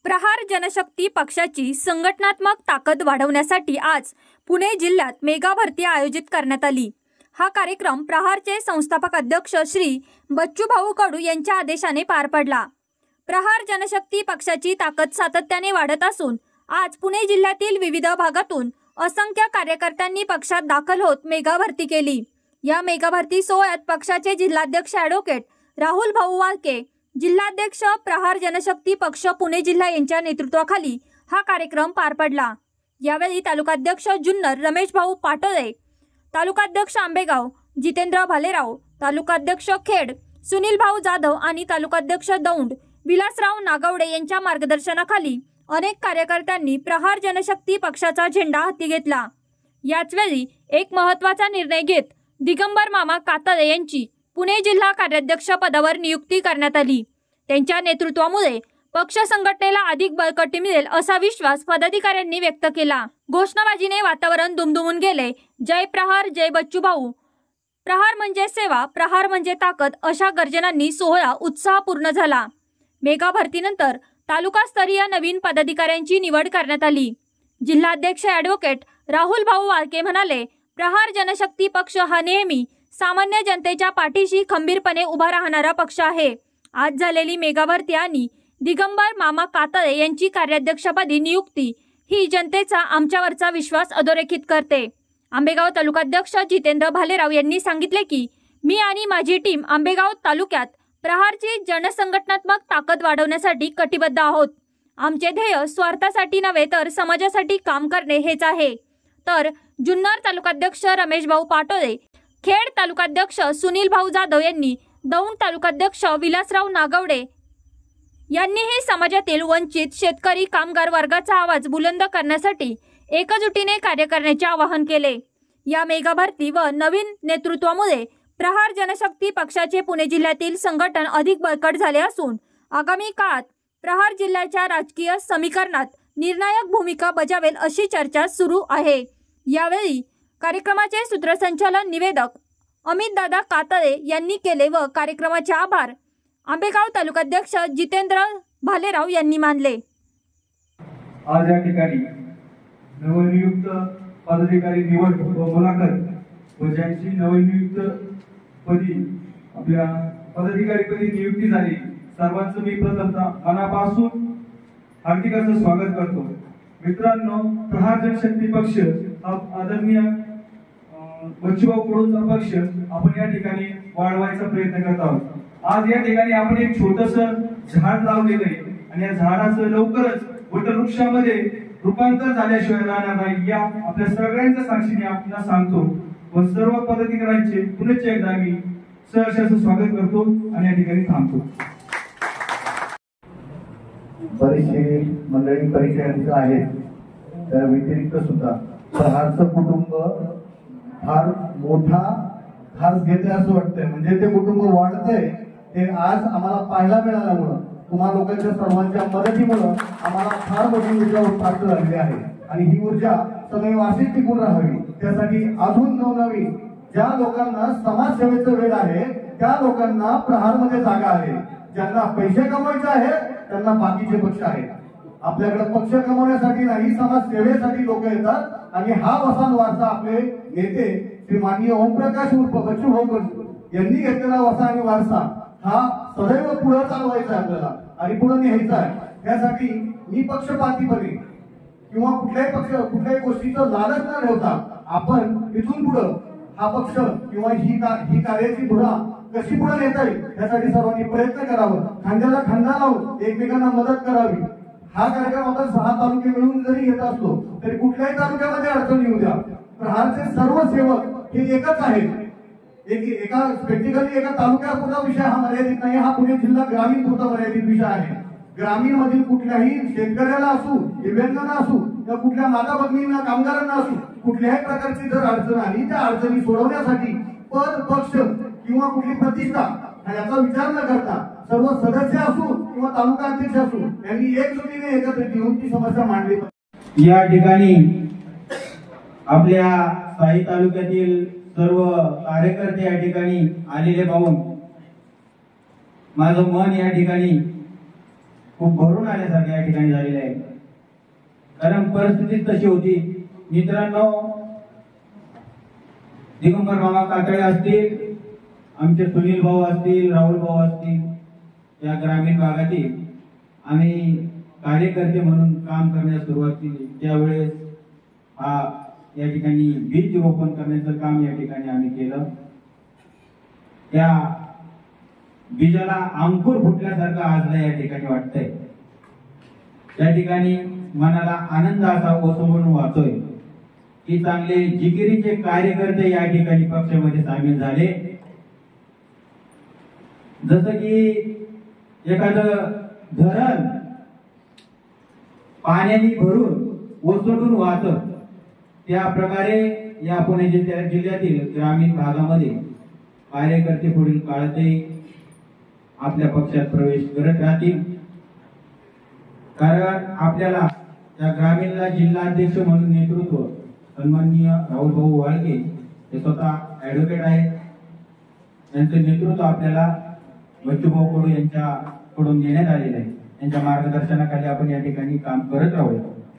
प्रहार जनशक्ती पक्षाची संघटनात्मक ताकद वाढवण्यासाठी आज पुणे जिल्ह्यात मेगा भरती आयोजित करण्यात आली। हा कार्यक्रम प्रहारचे संस्थापक अध्यक्ष श्री बच्चूभाऊ कडू यांच्या आदेशाने पार पडला। प्रहार जनशक्ती पक्षाची ताकद सातत्याने वाढत असून आज पुणे जिल्ह्यातील विविध भागातून असंख्य कार्यकर्त्यांनी पक्षात दाखल होत मेगा भरती केली। या मेगा भरती सोहळ्यात पक्षाचे जिल्हाध्यक्ष ॲडव्होकेट राहुल भाऊ वाळके, जिल्हाध्यक्ष प्रहार जनशक्ती पक्ष पुणे जिल्हा यांच्या नेतृत्वाखाली हा कार्यक्रम पार पडला। यावेळी तालुकाध्यक्ष जुन्नर रमेश भाऊ पाटोळे, तालुकाध्यक्ष आंबेगाव जितेंद्र भालेराव, तालुकाध्यक्ष खेड सुनील भाऊ जाधव आणि तालुकाध्यक्ष दौंड विलासराव नागवडे यांच्या मार्गदर्शनाखाली अनेक कार्यकर्त्यांनी प्रहार जनशक्ती पक्षाचा झेंडा हाती घेतला। याचवेळी एक महत्त्वाचा निर्णय घेत दिगंबर मामा कातळे यांची पुणे जिल्हा कार्याध्यक्ष पदावर नियुक्ती करण्यात आली। त्यांच्या नेतृत्वामुळे पक्ष संघटनेला अधिक बळकटी मिळेल असा विश्वास पदाधिकाऱ्यांनी व्यक्त केला। घोषणाबाजीने वातावरण दुमदुमून गेले। जय प्रहार, जय बच्चूभाऊ, प्रहार म्हणजे सेवा, प्रहार म्हणजे ताकद अशा गर्जनांनी सोहळा उत्साहपूर्ण झाला। मेगा भरतीनंतर तालुकास्तरीय नवीन पदाधिकाऱ्यांची निवड करण्यात आली। जिल्हाध्यक्ष ॲडव्होकेट राहुल भाऊ वाळके म्हणाले, प्रहार जनशक्ती पक्ष हा नेहमी सामान्य जनतेच्या पाठीशी खंबीरपणे उभा राहणारा पक्ष आहे। आज झालेली मेगा भरती आणि दिगंबर मामा कातळे यांची कार्याध्यक्षपदी नियुक्ती ही जनतेचा आमच्यावरचा विश्वास अधोरेखित करते। आंबेगाव तालुकाध्यक्ष जितेंद्र भालेराव यांनी सांगितले की मी आणि माझी टीम आंबेगाव तालुक्यात प्रहारची जनसंघटनात्मक ताकद वाढवण्यासाठी कटिबद्ध आहोत। आमचे ध्येय स्वार्थासाठी नव्हे तर समाजासाठी काम करणे हेच आहे। तर जुन्नर तालुकाध्यक्ष रमेश भाऊ पाटोळे, खेड तालुकाध्यक्ष सुनील भाऊ जाधव यांनी, दौंड तालुकाध्यक्ष विलासराव नागवडे यांनीही समाजातील वंचित शेतकरी कामगार वर्गाचा आवाज बुलंद करण्यासाठी एकजुटीने कार्य करण्याचे आवाहन केले। या मेगा भरती व नवीन नेतृत्वामुळे प्रहार जनशक्ती पक्षाचे पुणे जिल्ह्यातील संघटन अधिक बळकट झाले असून आगामी काळात प्रहार जिल्ह्याच्या राजकीय समीकरणात निर्णायक भूमिका बजावेल अशी चर्चा सुरू आहे। यावेळी कार्यक्रमाचे सूत्रसंचालन निवेदक अमित दादा कातळे यांनी केले व कार्यक्रमाचे आभार आंबेगाव तालुकाध्यक्ष जितेंद्र भालेराव यांनी मानले। आज या ठिकाणी नवनियुक्त पदाधिकारी निवड व मुलाखत व ज्यांची नवनियुक्त पदी आपल्या पदाधिकारीपदी नियुक्ती झाली सर्वांचं मी प्रथमतः मनापासून हार्दिक असं स्वागत करतो। मित्रांनो, प्रहार जनशक्ती पक्ष आदरणीय बच्चूभाऊ कडूंचा पक्ष आपण या ठिकाणी वाढवायचा प्रयत्न करत आहोत। आज या ठिकाणी आपण एक छोटंसं झाड लावलेलं आहे आणि या झाडाचं लवकरच वटवृक्षामध्ये रूपांतर झाल्याशिवाय राहणार नाही या आपल्या सगळ्यांच्या साक्षीने आपल्याला सांगतो व सर्व पदाधिकाऱ्यांचे पुन्हा एकदा मी सहर्ष स्वागत करतो आणि या ठिकाणी थांबतो। बरेचसे मंडळी परिचयाचे आहेत, त्या व्यतिरिक्त सुद्धा प्रहारचं कुटुंब फार मोठा घास घेते असं वाटतंय। म्हणजे ते कुटुंब वाढतंय ते आज आम्हाला पाहायला मिळाल्यामुळं, तुम्हा लोकांच्या सर्वांच्या मदतीमुळं आम्हाला फार मोठी ऊर्जा प्राप्त झालेली आहे आणि ही ऊर्जा सदैव अशीच टिकून राहावी त्यासाठी अजून नवनवीन ज्या लोकांना समाजसेवेचं वेळ आहे त्या लोकांना प्रहारमध्ये जागा आहे। ज्यांना पैसे कमवायचे आहे त्यांना बाकीचे पक्ष आहेत। आपल्याकडे पक्ष कमवण्यासाठी नाही, समाजसेवेसाठी लोक येतात आणि हा वसान वारसा आपले नेते श्री माननीय ओमप्रकाश उर्फ बच्चूभाऊ कडू यांनी घेतलेला वसा आणि वारसा हा सदैव पुढे चालवायचा आहे आपल्याला आणि पुढे न्यायचा आहे। त्यासाठी मी पक्षपातीपणे किंवा कुठल्याही गोष्टीचं लालच न ठेवता आपण इथून पुढे हा पक्ष किंवा ही कार्याची धुरा कशी पुढे नेता येईल यासाठी सर्वांनी प्रयत्न करावं, खांद्याला खांदा लावून एकमेकांना मदत करावी। हा कार्यक्रम आपण 6 तालुके मिळून जरी घेत असलो तरी कुठल्याही तालुक्यामध्ये अडचण येऊ द्या, प्रहारचे सर्व सेवक हे एकच आहेत। एका स्पेसिफिकली एका तालुक्यापुरता विषय हा मर्यादित नाही, हा पुणे जिल्हा ग्रामीण पुरता मर्यादित विषय आहे। ग्रामीण मधील कुठल्याही शेतकऱ्याला असू, दिव्यांगांना असू किंवा कुठल्या माता भगिनींना, कामगारांना असू, कुठल्याही प्रकारची जर अडचण आली त्या अडचणी सोडवण्यासाठी पद, पक्ष किंवा कुठली प्रतिष्ठा याचा विचार न करता सर्व सदस्य असू किंवा तालुका अध्यक्ष असू यांनी एकजुटीने एकत्रित येऊन ती समस्या मांडली। या ठिकाणी आपल्या साई तालुक्यातील सर्व कार्यकर्ते या ठिकाणी आलेले पाहून माझं मन या ठिकाणी खूप भरून आल्यासारखं या ठिकाणी झालेलं आहे. कारण परिस्थिती तशी होती. मित्रांनो, दिगंबर मामा कातळे असतील, आमचे सुनील भाऊ असतील, राहुल भाऊ असतील, या ग्रामीण भागातील आम्ही कार्यकर्ते म्हणून काम करण्यास सुरुवात केली. त्यावेळेस या ठिकाणी बीज रोपण करण्याचं काम या ठिकाणी आम्ही केलं. त्या बीजाला अंकुर फुटल्यासारखं आजला या ठिकाणी वाटतंय. त्या ठिकाणी मनाला आनंद असा ओसळून वाहतोय की चांगले जिकिरीचे कार्यकर्ते या ठिकाणी पक्षामध्ये सामील झाले. जसं की एखादं धरण पाण्याने भरून ओसंडून वाहतं, त्या प्रकारे या पुणे जिल्ह्यातील ग्रामीण भागामध्ये कार्यकर्ते पुढील काळातही आपल्या पक्षात प्रवेश करत राहतील. कारण आपल्याला या ग्रामीणला जिल्हाध्यक्ष म्हणून नेतृत्व सन्माननीय राहुल भाऊ वाळके हे स्वतः ऍडव्होकेट आहेत. त्यांचं नेतृत्व आपल्याला बच्चूभाऊ कडू यांच्याकडून देण्यात आलेलं आहे. त्यांच्या मार्गदर्शनाखाली आपण या ठिकाणी काम करत राहूया.